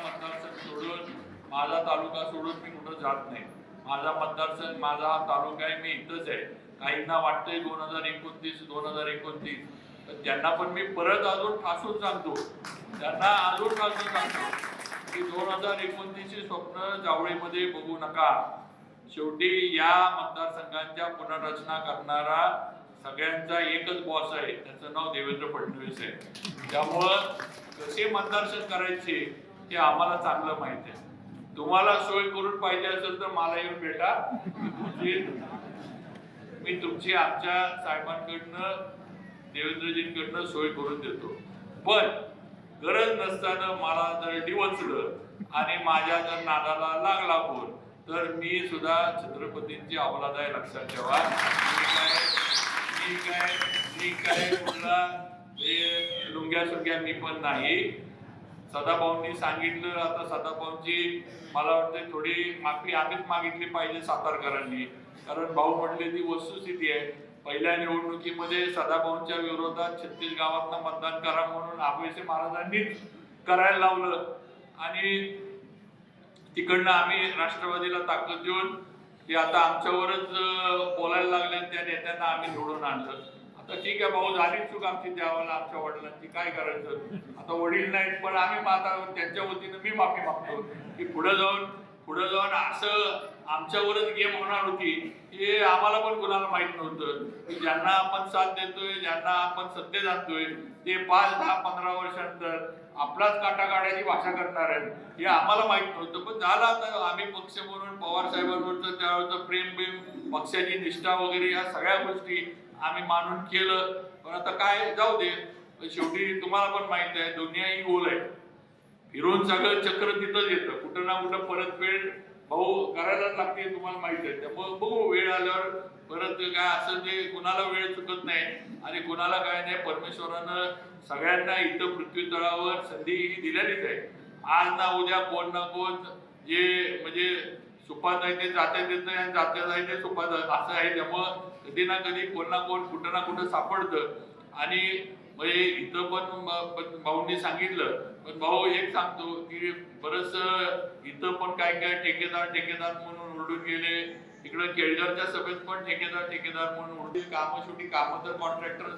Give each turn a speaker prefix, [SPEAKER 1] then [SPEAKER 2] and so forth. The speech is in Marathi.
[SPEAKER 1] मतदारसंघ सोडून माझा तालुका सोडून मी कुठं जात नाही. माझा मतदारसंघ माझा हा तालुका आहे, मी इथंच आहे. काहींना वाटतंय 2029 2029, तर त्यांना पण मी परत अजून ठासून सांगतो, त्यांना अजून ठासून सांगतो की 2029 ची स्वप्न जावळीमध्ये बघू नका. शेवटी या मतदारसंघांच्या पुनर्रचना करणारा सगळ्यांचा एकच बॉस आहे, त्याचं नाव देवेंद्र फडणवीस आहे. त्यामुळं कसे मतदारसंघ करायचे ते आम्हाला चांगलं माहिती आहे. तुम्हाला सोय करून पाहिजे असेल तर मला येऊन भेटा, मी तुमची आमच्या साहेबांकडनं देवेंद्रजींकडनं सोय करून देतो. पण गरज नसताना मला जर डिवचलं आणि माझ्या जर नादाला लागला फोन तर मी सुद्धा छत्रपतींची अवलाद आहे, लक्षात ठेवा. मी काय कुठला लुंग्या सुंग्या मी पण नाही. सदाभाऊंनी सांगितलं, आता सदाभाऊंची मला वाटतं थोडी माफी आम्हीच मागितली पाहिजे सातारकरांनी, कारण भाऊ म्हटले ती वस्तुस्थिती आहे. पहिल्या निवडणुकीमध्ये सदाभाऊंच्या विरोधात 36 गावातनं मतदान करा म्हणून आबोसे महाराजांनीच करायला लावलं आणि तिकडनं आम्ही राष्ट्रवादीला ताकद देऊन ते आता आमच्यावरच बोलायला लागले. त्या नेत्यांना आम्ही निवडून आणलं. आता ठीक आहे भाऊ, झाली चूक आमची द्यावाला आमच्या वडिलांची, काय करायचं. आता वडील नाहीत पण आम्ही आता त्यांच्या वतीनं मी माफी मागतो की पुढे जाऊन असं आमच्यावरच गेम होणार होती हे आम्हाला पण कुणाला माहित नव्हतं की ज्यांना आपण साथ देतोय, ज्यांना आपण सत्तेत आणतोय ते 5, 10, 15 वर्षानंतर आपलाच काटा काढायची भाषा करणार आहेत हे आम्हाला माहित नव्हतं. पण झालं आता आम्ही पक्ष म्हणून पवार साहेबांवरचं त्यावेळेचं प्रेम पक्षाची निष्ठा वगैरे या सगळ्या गोष्टी आम्ही मानून केलं. पण आता काय जाऊ दे, शेवटी तुम्हाला पण माहित आहे दुनिया ही गोल आहे, फिरून सगळं चक्र तिथंच येतं. कुठं ना कुठं परतफेड भाऊ करायलाच लागते, तुम्हाला माहित आहे. त्यामुळे बघू वेळ आल्यावर परत काय असं ते कुणाला वेळ चुकत नाही आणि कुणाला काय नाही. परमेश्वरानं सगळ्यांना इथं पृथ्वी तळावर संधी ही दिलेलीच आहे. आज ना उद्या कोण ना कोण जे म्हणजे सुपात आहे ते जात्यात येतं आणि जात्यात आहे ते सुपात असं आहे. त्यामुळं कधी ना कधी कोण ना कोण कुठं ना कुठं सापडतं आणि म्हणजे इथं पण भाऊंनी सांगितलं. पण भाऊ एक सांगतो की बरंच इथं पण काय ठेकेदार म्हणून ओरडून गेले. तिकडं केळझरच्या सभेत पण ठेकेदार म्हणून ओरडून कामं शेवटी कामं तर कॉन्ट्रॅक्टर